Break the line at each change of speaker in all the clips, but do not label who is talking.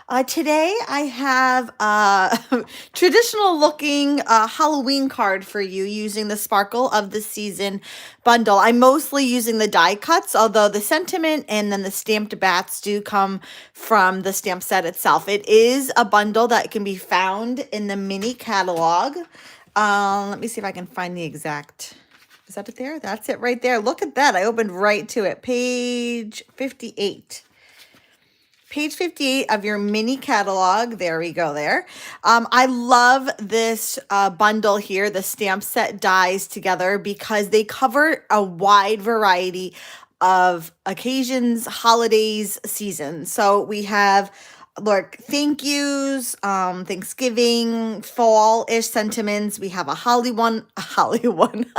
Today I have a traditional looking Halloween card for you using the Sparkle of the Season bundle. I'm mostly using the die cuts, although the sentiment and then the stamped bats do come from the stamp set itself. It is a bundle that can be found in the mini catalog. Let me see if I can find the exact. Is that it there? That's it right there. Look at that. I opened right to it. Page 58. Page 58 of your mini catalog. There we go there. I love this bundle here, the stamp set dies together, because they cover a wide variety of occasions, holidays, seasons. So we have, look, thank yous, Thanksgiving, fall-ish sentiments. We have a holly one, a holly one.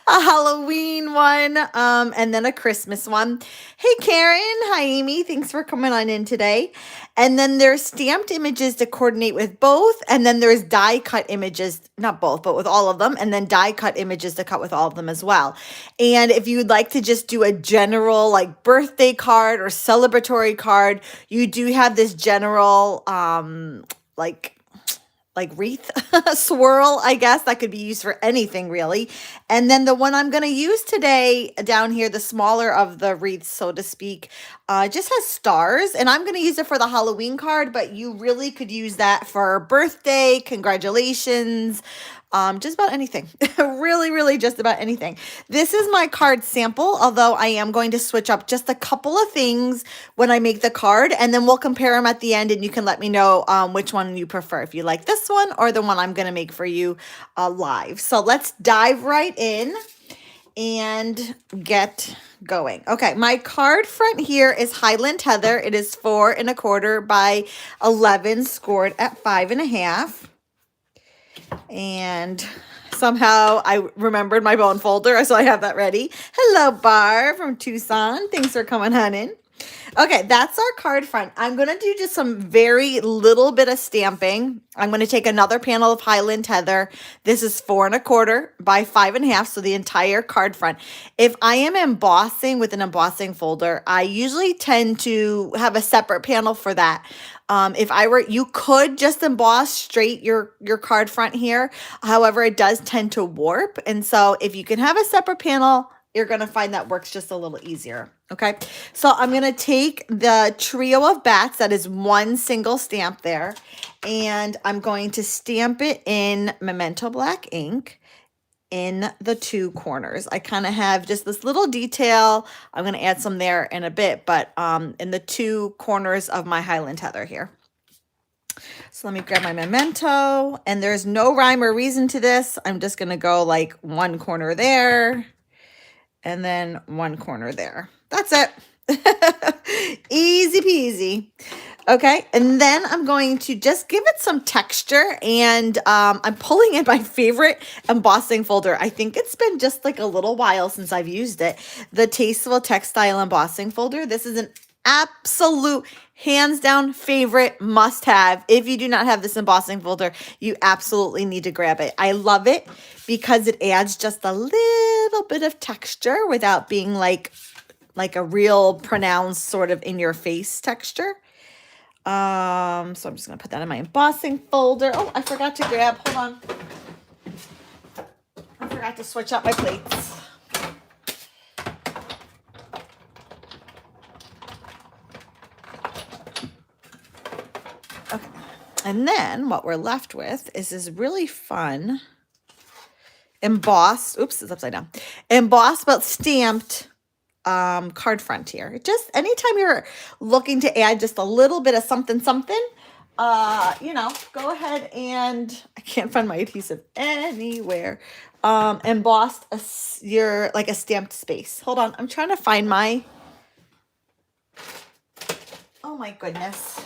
A Halloween one, and then a Christmas one. Hey, Karen. Hi, Amy. Thanks for coming on in today. And then there's stamped images to coordinate with both. And then there's die cut images, not both, but with all of them. And then die cut images to cut with all of them as well. And if you'd like to just do a general like birthday card or celebratory card, you do have this general, like wreath swirl, I guess, that could be used for anything really. And then the one I'm going to use today down here, the smaller of the wreaths, so to speak, just has stars, and I'm going to use it for the Halloween card, but you really could use that for birthday, congratulations, just about anything. Really just about anything. This is my card sample, although I am going to switch up just a couple of things when I make the card, and then we'll compare them at the end, and you can let me know which one you prefer, if you like this one or the one I'm going to make for you live. So let's dive right in and get going. Okay, my card front here is Highland Heather. It is 4 1/4 by 11, scored at 5.5. And somehow I remembered my bone folder, so I have that ready. Hello, Barb from Tucson. Thanks for coming on in. Okay, that's our card front. I'm going to do just some very little bit of stamping. I'm going to take another panel of Highland Heather. This is 4 1/4 by 5.5, so the entire card front. If I am embossing with an embossing folder, I usually tend to have a separate panel for that. If I were, you could just emboss straight your card front here. However, it does tend to warp. And so if you can have a separate panel, you're going to find that works just a little easier. Okay. So I'm going to take the trio of bats. That is one single stamp there. And I'm going to stamp it in Memento Black ink in the 2 corners. I kind of have just this little detail. I'm going to add some there in a bit, but in the 2 corners of my Highland Heather here. So let me grab my Memento, and there's no rhyme or reason to this. I'm just going to go like 1 corner there and then 1 corner there. That's it. Easy peasy. Okay, and then I'm going to just give it some texture, and I'm pulling in my favorite embossing folder. I think it's been just like a little while since I've used it. The Tasteful Textile embossing folder. This is an absolute hands down favorite must have. If you do not have this embossing folder, you absolutely need to grab it. I love it because it adds just a little bit of texture without being like a real pronounced sort of in your face texture. So I'm just going to put that in my embossing folder. Oh, I forgot to grab, hold on. I forgot to switch up my plates. Okay. And then what we're left with is this really fun embossed, oops, it's upside down, embossed but stamped card front here. Just anytime you're looking to add just a little bit of something, go ahead and, I can't find my adhesive anywhere, embossed like a stamped space. Hold on, I'm trying to find my, oh my goodness.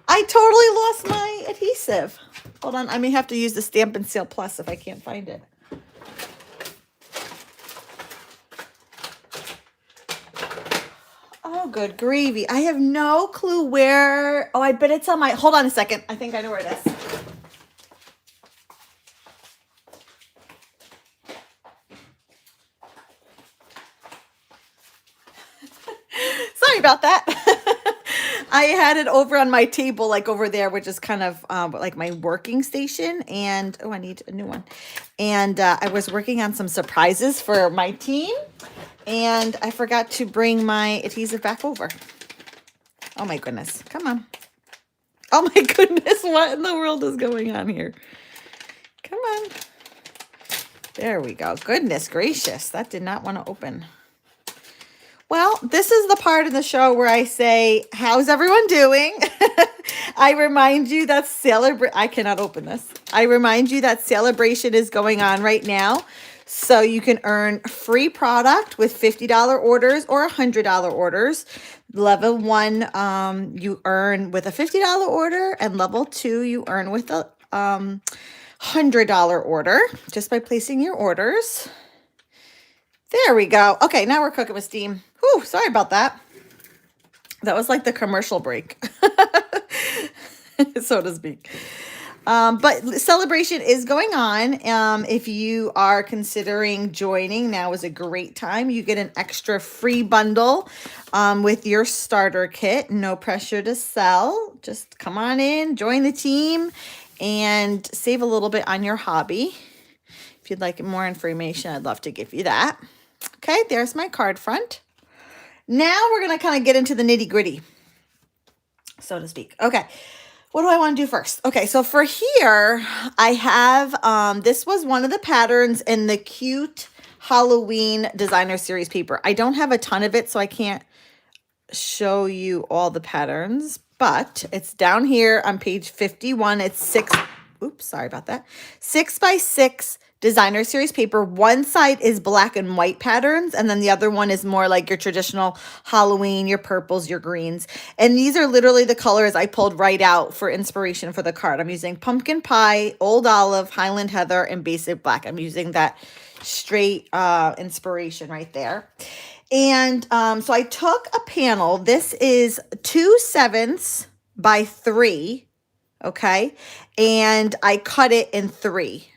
I totally lost my adhesive. Hold on, I may have to use the Stampin' Seal Plus if I can't find it. Oh, good gravy. I have no clue where. Oh, I bet it's on my, hold on a second. I think I know where it is. Sorry about that. I had it over on my table, like over there, which is kind of like my working station. And oh, I need a new one. And I was working on some surprises for my team, and I forgot to bring my adhesive back over. Oh my goodness. Come on. Oh my goodness. What in the world is going on here? Come on. There we go. Goodness gracious. That did not want to open. Well, this is the part of the show where I say, how's everyone doing? I remind you that I cannot open this. I remind you that celebration is going on right now. So you can earn free product with $50 orders or $100 orders. Level 1, you earn with a $50 order, and level 2, you earn with a $100 order just by placing your orders. There we go. Okay, now we're cooking with steam. Whew, sorry about that. That was like the commercial break, so to speak. But celebration is going on. If you are considering joining, now is a great time. You get an extra free bundle with your starter kit. No pressure to sell. Just come on in, join the team, and save a little bit on your hobby. If you'd like more information, I'd love to give you that. Okay, there's my card front. Now we're going to kind of get into the nitty gritty, so to speak. Okay, what do I want to do first? Okay, so for here, I have, this was one of the patterns in the cute Halloween designer series paper. I don't have a ton of it, so I can't show you all the patterns, but it's down here on page 51. It's 6 by 6 designer series paper. One side is black and white patterns, and then the other one is more like your traditional Halloween, your purples, your greens. And these are literally the colors I pulled right out for inspiration for the card. I'm using pumpkin pie, old olive, Highland heather, and basic black. I'm using that straight inspiration right there. And so I took a panel. This is 2/7 by 3, okay? And I cut it in 3.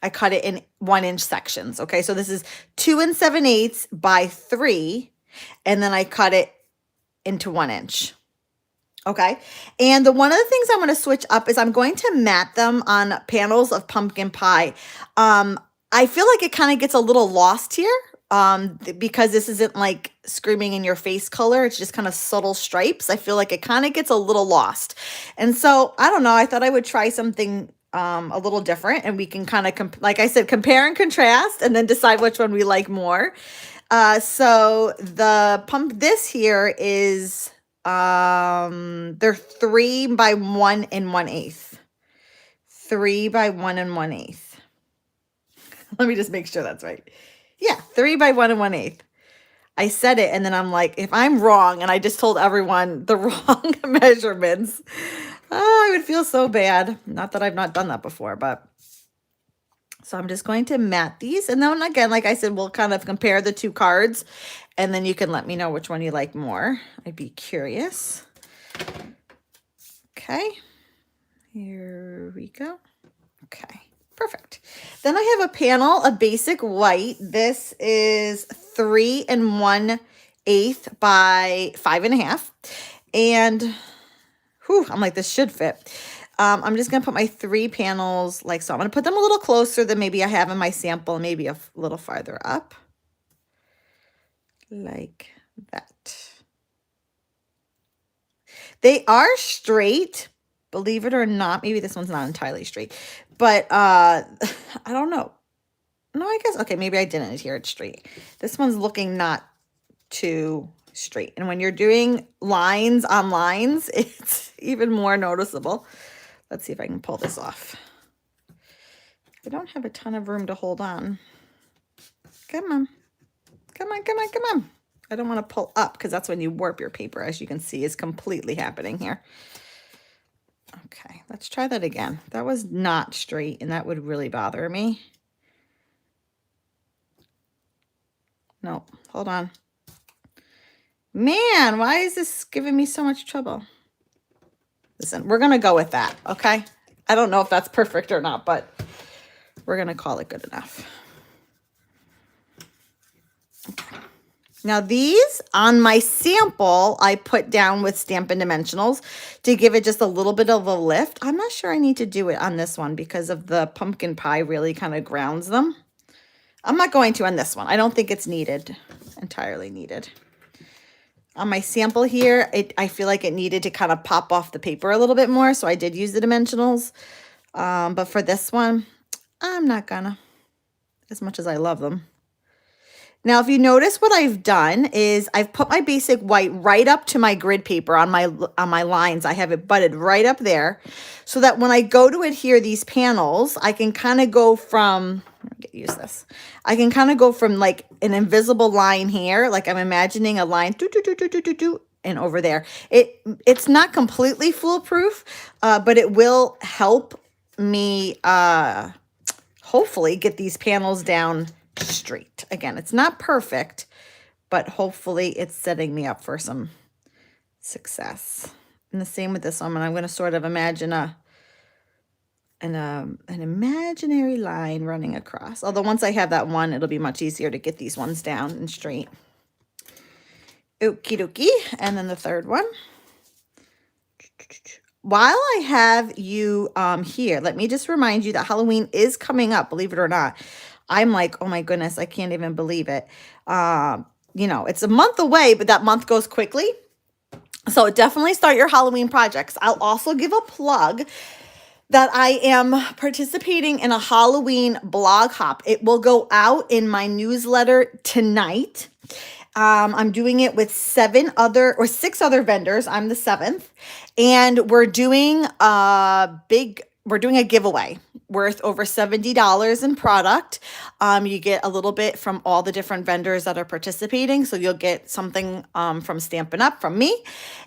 I cut it in 1-inch sections, okay? So this is 2 7/8 by 3, and then I cut it into 1 inch, okay? And one of the things I'm going to switch up is I'm going to mat them on panels of pumpkin pie. I feel like it kind of gets a little lost here because this isn't like screaming in your face color. It's just kind of subtle stripes. I feel like it kind of gets a little lost. And so, I don't know, I thought I would try something a little different, and we can kind of, like I said, compare and contrast and then decide which one we like more. So this here is, they're 3 by 1 1/8. 3 by 1 1/8. Let me just make sure that's right. Yeah, 3 by 1 1/8. I said it, and then I'm like, if I'm wrong, and I just told everyone the wrong measurements, oh, I would feel so bad. Not that I've not done that before, but so I'm just going to mat these. And then again, like I said, we'll kind of compare the two cards, and then you can let me know which one you like more. I'd be curious. Okay, here we go. Okay, perfect. Then I have a panel of basic white. This is 3 1/8 by 5.5. And whew, I'm like, this should fit. I'm just going to put my 3 panels like so. I'm going to put them a little closer than maybe I have in my sample, maybe a little farther up. Like that. They are straight, believe it or not. Maybe this one's not entirely straight, but I don't know. No, I guess, okay, maybe I didn't adhere it straight. This one's looking not too straight. And when you're doing lines on lines, it's even more noticeable. Let's see if I can pull this off. I don't have a ton of room to hold on. Come on. Come on, come on, come on. I don't want to pull up because that's when you warp your paper, as you can see, is completely happening here. Okay, let's try that again. That was not straight, and that would really bother me. No, hold on. Man, why is this giving me so much trouble? Listen, we're going to go with that, okay? I don't know if that's perfect or not, but we're going to call it good enough. Okay. Now these on my sample, I put down with Stampin' Dimensionals to give it just a little bit of a lift. I'm not sure I need to do it on this one because of the pumpkin pie really kind of grounds them. I'm not going to on this one. I don't think it's needed, entirely needed. On my sample here, I feel like it needed to kind of pop off the paper a little bit more, so I did use the dimensionals. But for this one, I'm not gonna, as much as I love them. Now, if you notice what I've done is I've put my basic white right up to my grid paper on my lines. I have it butted right up there so that when I go to adhere these panels, I can kind of go from, use this. I can kind of go from like an invisible line here, like I'm imagining a line and over there. It's not completely foolproof, but it will help me hopefully get these panels down straight. Again, it's not perfect, but hopefully it's setting me up for some success. And the same with this one. I'm going to sort of imagine an imaginary line running across. Although once I have that one, it'll be much easier to get these ones down and straight. Okie dokie. And then the third one. While I have you here, let me just remind you that Halloween is coming up, believe it or not. I'm like, oh my goodness, I can't even believe it. You know, it's a month away, but that month goes quickly. So definitely start your Halloween projects. I'll also give a plug that I am participating in a Halloween blog hop. It will go out in my newsletter tonight. I'm doing it with 6 other vendors. I'm the 7th. And we're doing a giveaway worth over $70 in product. You get a little bit from all the different vendors that are participating. So you'll get something from Stampin' Up! From me.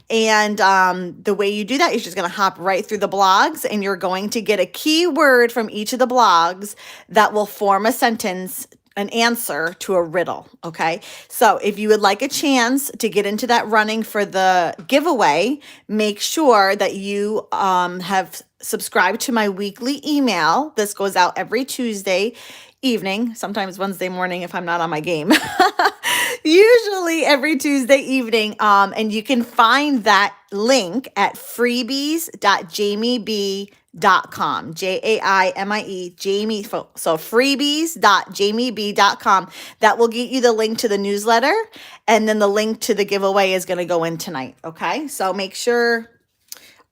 And the way you do that, you're just going to hop right through the blogs and you're going to get a keyword from each of the blogs that will form a sentence, an answer to a riddle. Okay. So if you would like a chance to get into that running for the giveaway, make sure that you have subscribed to my weekly email. This goes out every Tuesday evening, sometimes Wednesday morning if I'm not on my game. Usually every Tuesday evening. And you can find that link at freebies.jamieb.com. Jaimie, Jamie. So freebies.jamieb.com. That will get you the link to the newsletter. And then the link to the giveaway is going to go in tonight. Okay. So make sure,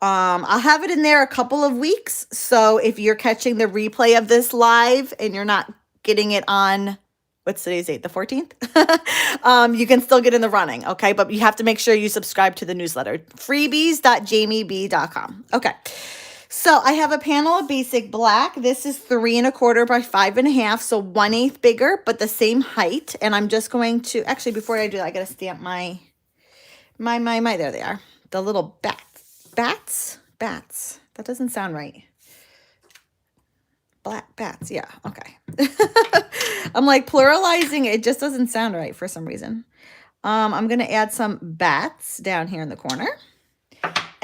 I'll have it in there a couple of weeks. So if you're catching the replay of this live and you're not getting it on, what's today's date, the 14th? You can still get in the running, okay? But you have to make sure you subscribe to the newsletter, freebies.jamieb.com. Okay, so I have a panel of basic black. This is 3 1/4 by 5 1/2, so 1/8 bigger, but the same height. And I'm just going to, actually, before I do that, I got to stamp my, there they are. The little bats. That doesn't sound right. Black bats. Yeah. Okay. I'm like pluralizing. It just doesn't sound right for some reason. I'm going to add some bats down here in the corner.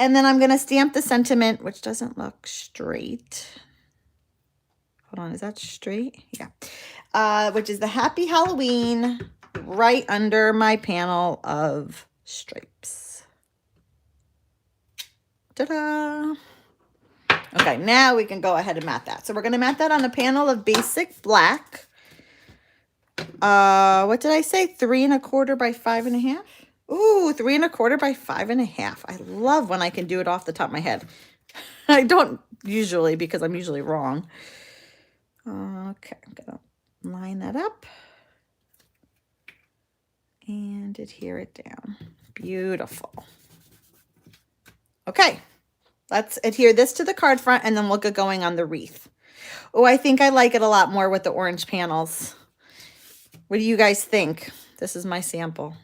And then I'm going to stamp the sentiment, which doesn't look straight. Hold on. Is that straight? Yeah. Which is the Happy Halloween right under my panel of stripes. Ta-da! Okay, now we can go ahead and mat that. So we're going to mat that on a panel of basic black. What did I say? 3 1/4 by 5 1/2? Ooh, 3 1/4 by 5 1/2. I love when I can do it off the top of my head. I don't usually because I'm usually wrong. Okay, I'm going to line that up and adhere it down. Beautiful. Okay, let's adhere this to the card front and then we'll get going on the wreath. Oh, I think I like it a lot more with the orange panels. What do you guys think? This is my sample.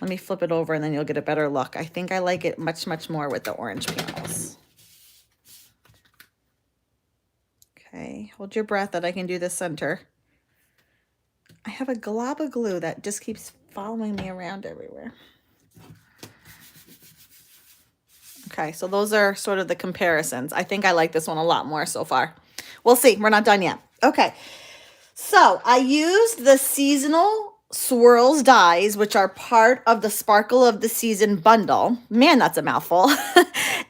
Let me flip it over and then you'll get a better look. I think I like it much, much more with the orange panels. Okay, hold your breath that I can do the center. I have a glob of glue that just keeps following me around everywhere. Okay, so those are sort of the comparisons. I think I like this one a lot more so far. We'll see. We're not done yet. Okay, so I used the seasonal swirls dies, which are part of the Sparkle of the Season bundle. Man, that's a mouthful.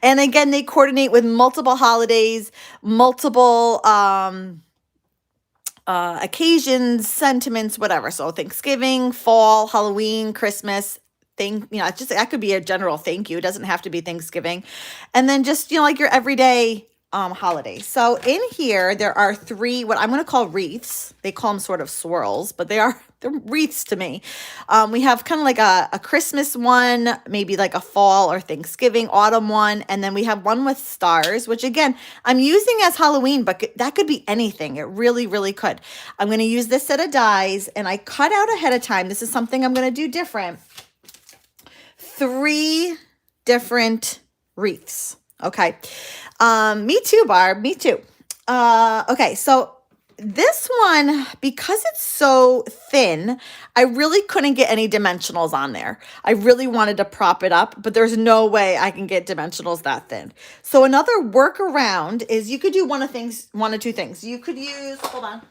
And again, they coordinate with multiple holidays, multiple occasions, sentiments, whatever. So Thanksgiving, fall, Halloween, Christmas. It's just, that could be a general thank you. It doesn't have to be Thanksgiving. And then just, like your everyday holiday. So in here, there are 3, what I'm going to call wreaths. They call them sort of swirls, but they're wreaths to me. We have kind of like a Christmas one, maybe like a fall or Thanksgiving, autumn one. And then we have one with stars, which again, I'm using as Halloween, but that could be anything. It really, really could. I'm going to use this set of dies, and I cut out ahead of time. This is something I'm going to do different. 3 different wreaths. Okay. Me too, Barb. Me too. Okay. So this one, because it's so thin, I really couldn't get any dimensionals on there. I really wanted to prop it up, but there's no way I can get dimensionals that thin. So another workaround is you could do one of 2 things. You could use, hold on.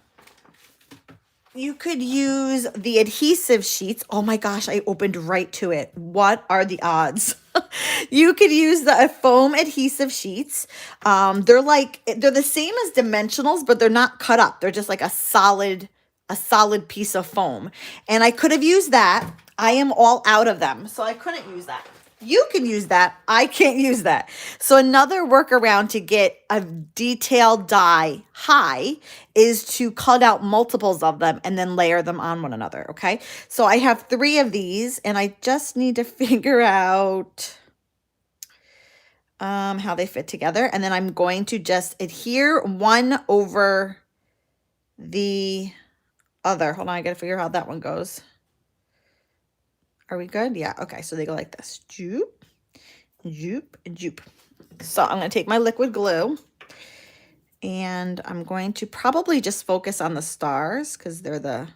You could use the adhesive sheets. Oh my gosh, I opened right to it. What are the odds? You could use the foam adhesive sheets. They're the same as dimensionals, but they're not cut up. They're just like a solid piece of foam. And I could have used that. I am all out of them, so I couldn't use that. You can use that. I can't use that. So another workaround to get a detailed die high is to cut out multiples of them and then layer them on one another, okay? So I have 3 of these, and I just need to figure out how they fit together. And then I'm going to just adhere one over the other. Hold on, I got to figure out how that one goes. Are we good? Yeah. Okay. So they go like this. Joop, joop, joop. So I'm going to take my liquid glue, and I'm going to probably just focus on the stars because they're the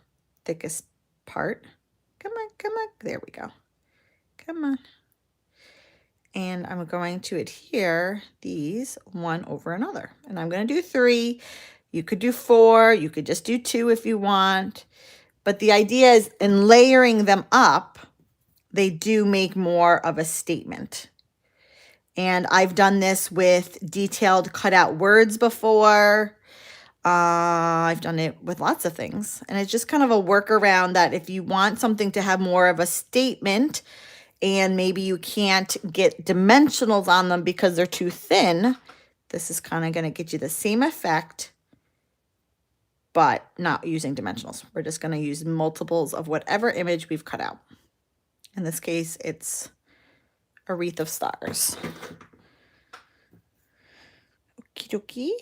thickest part. Come on, come on. There we go. Come on. And I'm going to adhere these one over another. And I'm going to do 3. You could do 4. You could just do 2 if you want. But the idea is in layering them up, they do make more of a statement. And I've done this with detailed cutout words before. I've done it with lots of things. And it's just kind of a workaround that if you want something to have more of a statement and maybe you can't get dimensionals on them because they're too thin, this is kind of going to get you the same effect, but not using dimensionals. We're just going to use multiples of whatever image we've cut out. In this case, it's a wreath of stars. Okie dokie.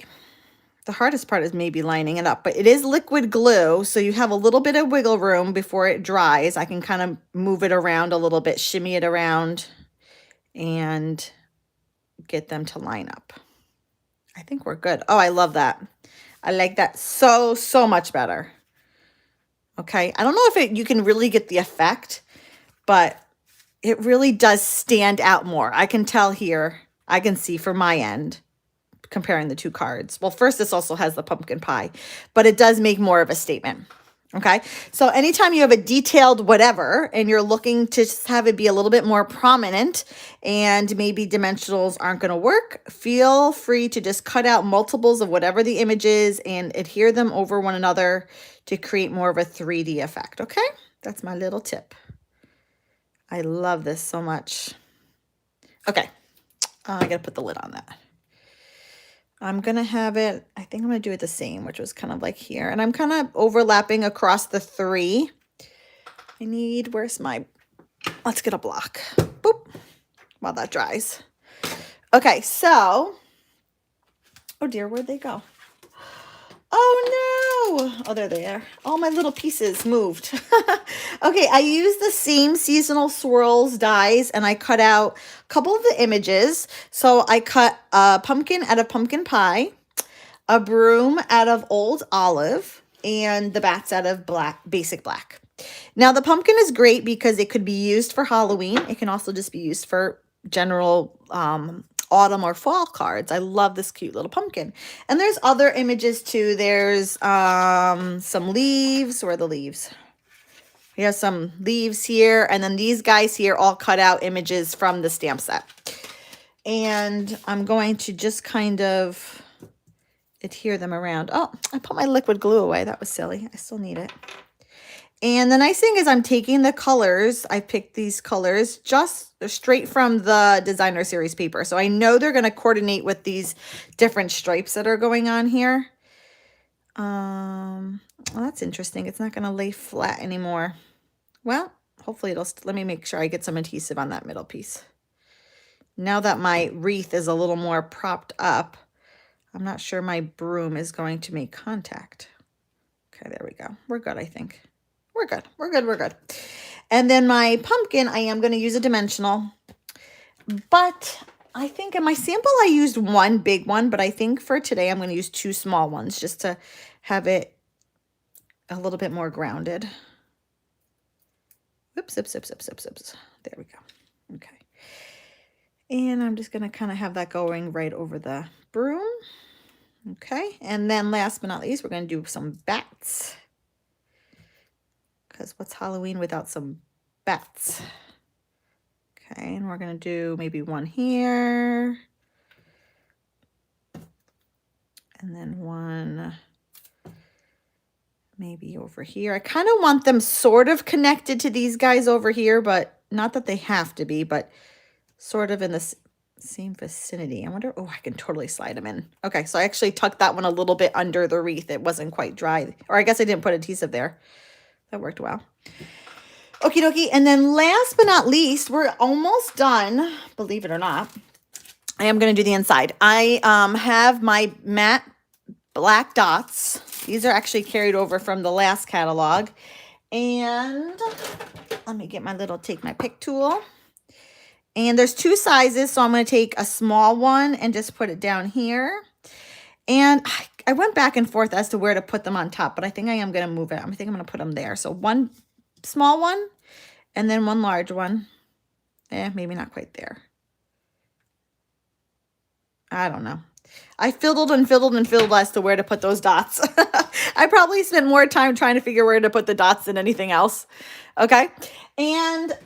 The hardest part is maybe lining it up, but it is liquid glue, so you have a little bit of wiggle room before it dries. I can kind of move it around a little bit, shimmy it around, and get them to line up. I think we're good. Oh, I love that. I like that so much better. Okay, I don't know if you can really get the effect, but it really does stand out more. I can tell here, I can see from my end, comparing the 2 cards. Well, first, this also has the pumpkin pie, but it does make more of a statement. Okay, so anytime you have a detailed whatever and you're looking to just have it be a little bit more prominent and maybe dimensionals aren't going to work, feel free to just cut out multiples of whatever the image is and adhere them over one another to create more of a 3D effect. Okay, that's my little tip. I love this so much. Okay, I got to put the lid on that. I'm going to have it, I think I'm going to do it the same, which was kind of like here. And I'm kind of overlapping across the 3. Let's get a block. Boop, while that dries. Okay, so, oh dear, where'd they go? Oh no! Oh, there they are. All my little pieces moved. Okay, I used the same seasonal swirls dies, and I cut out a couple of the images. So I cut a pumpkin out of pumpkin pie, a broom out of old olive, and the bats out of basic black. Now, the pumpkin is great because it could be used for Halloween. It can also just be used for general autumn or fall cards. I love this cute little pumpkin. And there's other images too. There's some leaves. Where are the leaves? We have some leaves here, and then these guys here all cut out images from the stamp set. And I'm going to just kind of adhere them around. Oh, I put my liquid glue away. That was silly. I still need it. And the nice thing is I'm taking the colors. I picked these colors just straight from the designer series paper. So I know they're going to coordinate with these different stripes that are going on here. Well, that's interesting. It's not going to lay flat anymore. Well, hopefully it'll, let me make sure I get some adhesive on that middle piece. Now that my wreath is a little more propped up, I'm not sure my broom is going to make contact. Okay, there we go. We're good, I think. We're good. We're good. We're good. And then my pumpkin, I am going to use a dimensional. But I think in my sample, I used one big one. But I think for today, I'm going to use two small ones just to have it a little bit more grounded. Oops, oops, oops, oops, oops, oops. There we go. Okay. And I'm just going to kind of have that going right over the broom. Okay. And then last but not least, we're going to do some bats. Because what's Halloween without some bats? Okay, and we're going to do maybe one here. And then one maybe over here. I kind of want them sort of connected to these guys over here, but not that they have to be, but sort of in the same vicinity. I wonder, oh, I can totally slide them in. Okay, so I actually tucked that one a little bit under the wreath. It wasn't quite dry. Or I guess I didn't put adhesive there. That worked well. Okie dokie. And then last but not least, we're almost done, believe it or not. I am going to do the inside. I have my matte black dots. These are actually carried over from the last catalog. And let me get my little take my pick tool. And there's two sizes, so I'm going to take a small one and just put it down here. And I went back and forth as to where to put them on top, but I think I am going to move it. I think I'm going to put them there. So one small one and then one large one. Maybe not quite there. I don't know. I fiddled and fiddled and fiddled as to where to put those dots. I probably spent more time trying to figure where to put the dots than anything else. Okay. And,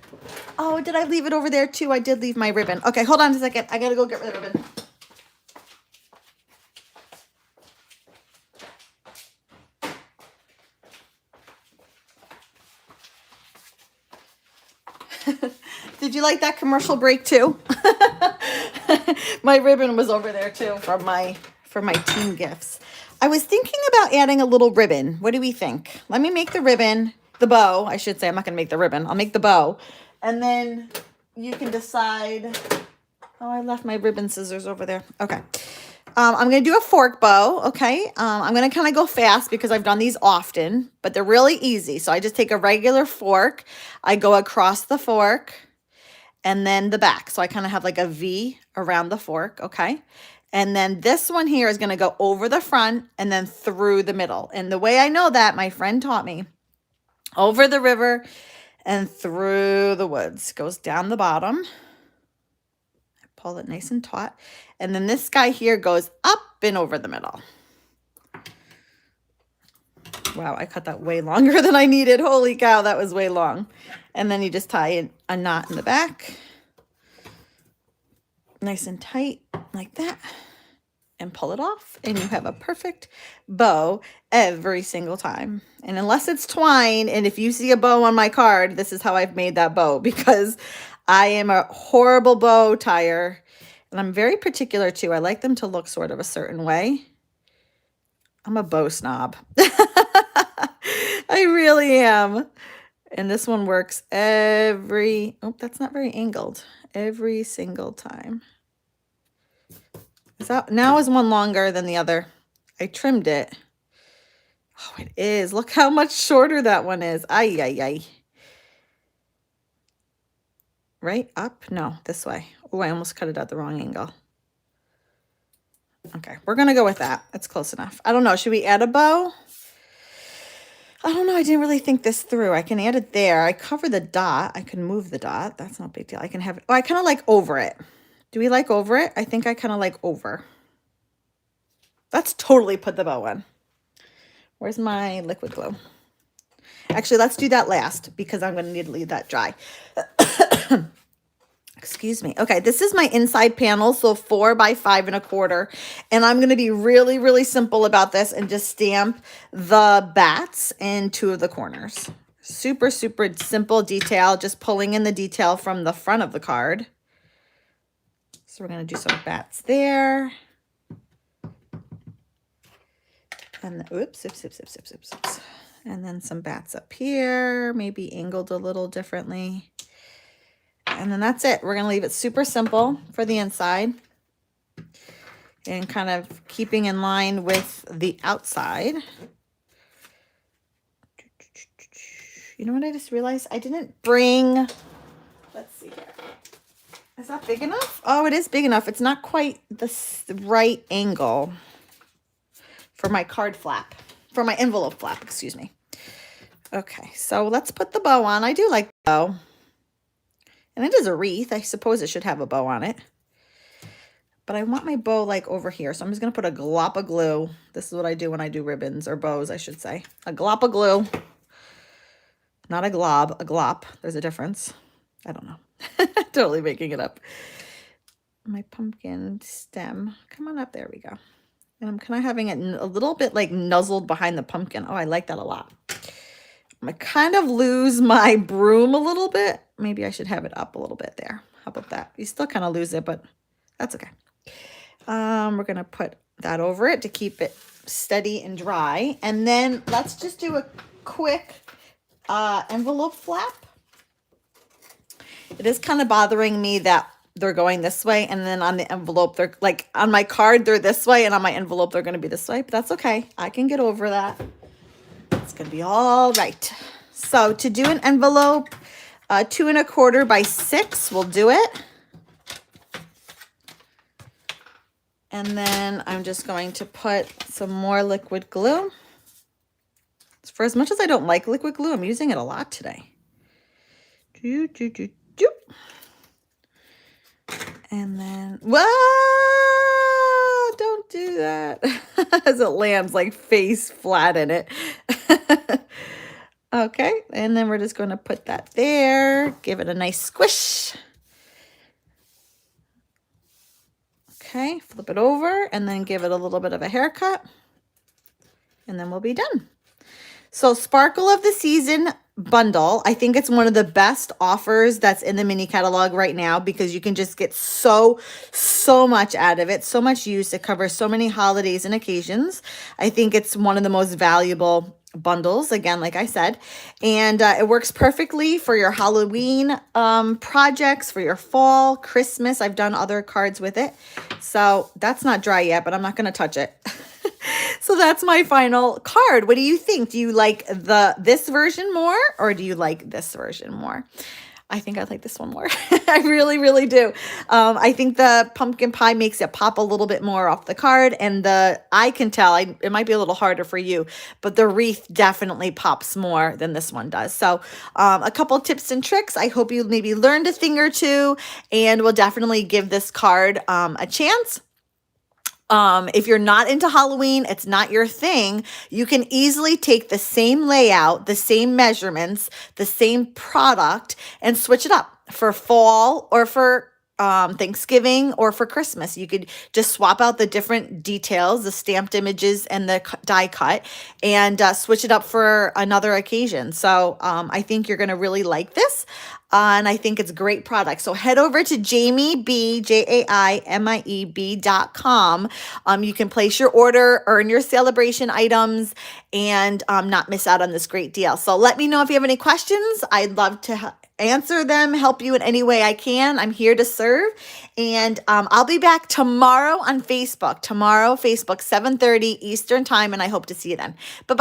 oh, did I leave it over there too? I did leave my ribbon. Okay, hold on a second. I got to go get rid of the ribbon. Did you like that commercial break too? My ribbon was over there too for my team gifts. I was thinking about adding a little ribbon. What do we think? Let me make the ribbon, the bow, I should say. I'm not going to make the ribbon. I'll make the bow. And then you can decide. Oh, I left my ribbon scissors over there. Okay. I'm going to do a fork bow, okay? I'm going to kind of go fast because I've done these often, but they're really easy. So I just take a regular fork. I go across the fork and then the back. So I kind of have like a V around the fork, okay? And then this one here is going to go over the front and then through the middle. And the way I know that, my friend taught me, over the river and through the woods. Goes down the bottom. Pull it nice and taut. And then this guy here goes up and over the middle. Wow, I cut that way longer than I needed. Holy cow, that was way long. And then you just tie in a knot in the back. Nice and tight like that. And pull it off. And you have a perfect bow every single time. And unless it's twine, and if you see a bow on my card, this is how I've made that bow. Because I am a horrible bow tire. And I'm very particular too. I like them to look sort of a certain way. I'm a bow snob. I really am. And this one works every, oh, that's not very angled. Every single time. Now is one longer than the other. I trimmed it. Oh, it is. Look how much shorter that one is. Ay, ay, ay. Right up? No, this way. Oh, I almost cut it at the wrong angle. Okay, we're going to go with that. That's close enough. I don't know. Should we add a bow? I don't know. I didn't really think this through. I can add it there. I cover the dot. I can move the dot. That's not a big deal. I can have it. Oh, I kind of like over it. Do we like over it? I think I kind of like over. Let's totally put the bow on. Where's my liquid glue? Actually, let's do that last because I'm going to need to leave that dry. Excuse me. Okay, this is my inside panel, so 4 by 5 1/4. And I'm going to be really, really simple about this and just stamp the bats in 2 of the corners. Super, super simple detail, just pulling in the detail from the front of the card. So we're going to do some bats there. And oops. And then some bats up here, maybe angled a little differently. And then that's it. We're going to leave it super simple for the inside and kind of keeping in line with the outside. You know what I just realized? I didn't bring, let's see here. Is that big enough? Oh, it is big enough. It's not quite the right angle for my card flap, for my envelope flap, excuse me. Okay, so let's put the bow on. I do like the bow. And it is a wreath. I suppose it should have a bow on it. But I want my bow like over here. So I'm just going to put a glop of glue. This is what I do when I do ribbons or bows, I should say. A glop of glue. Not a glob, a glop. There's a difference. I don't know. Totally making it up. My pumpkin stem. Come on up. There we go. And I'm kind of having it a little bit like nuzzled behind the pumpkin. Oh, I like that a lot. I kind of lose my broom a little bit. Maybe I should have it up a little bit there. How about that? You still kind of lose it, but that's okay. We're going to put that over it to keep it steady and dry. And then let's just do a quick envelope flap. It is kind of bothering me that they're going this way, and then on the envelope, they're like on my card, they're this way, and on my envelope, they're going to be this way, but that's okay. I can get over that. It's going to be all right. So to do an envelope, 2 1/4 by 6 will do it. And then I'm just going to put some more liquid glue. For as much as I don't like liquid glue, I'm using it a lot today. And then, whoa, don't do that. As it lands like face flat in it. Okay, and then we're just going to put that there, give it a nice squish. Okay, flip it over and then give it a little bit of a haircut. And then we'll be done. So Sparkle of the Season bundle, I think it's one of the best offers that's in the mini catalog right now because you can just get so much out of it, so much use. It covers so many holidays and occasions. I think it's one of the most valuable bundles, again, like I said, and it works perfectly for your Halloween projects, for your fall, Christmas. I've done other cards with it. So that's not dry yet, but I'm not going to touch it. So that's my final card. What do you think? Do you like this version more, or do you like this version more? I think I like this one more. I really, really do. I think the pumpkin pie makes it pop a little bit more off the card, and I can tell, it might be a little harder for you, but the wreath definitely pops more than this one does. So a couple tips and tricks. I hope you maybe learned a thing or two, and will definitely give this card a chance. If you're not into Halloween, it's not your thing, you can easily take the same layout, the same measurements, the same product, and switch it up for fall or for Thanksgiving or for Christmas. You could just swap out the different details, the stamped images and the die cut, and switch it up for another occasion. So I think you're going to really like this. And I think it's a great product. So head over to JaimieB.com. You can place your order, earn your celebration items, and not miss out on this great deal. So let me know if you have any questions. I'd love to answer them, help you in any way I can. I'm here to serve. And I'll be back tomorrow on Facebook. Tomorrow, Facebook, 7:30 Eastern time, and I hope to see you then. Bye-bye.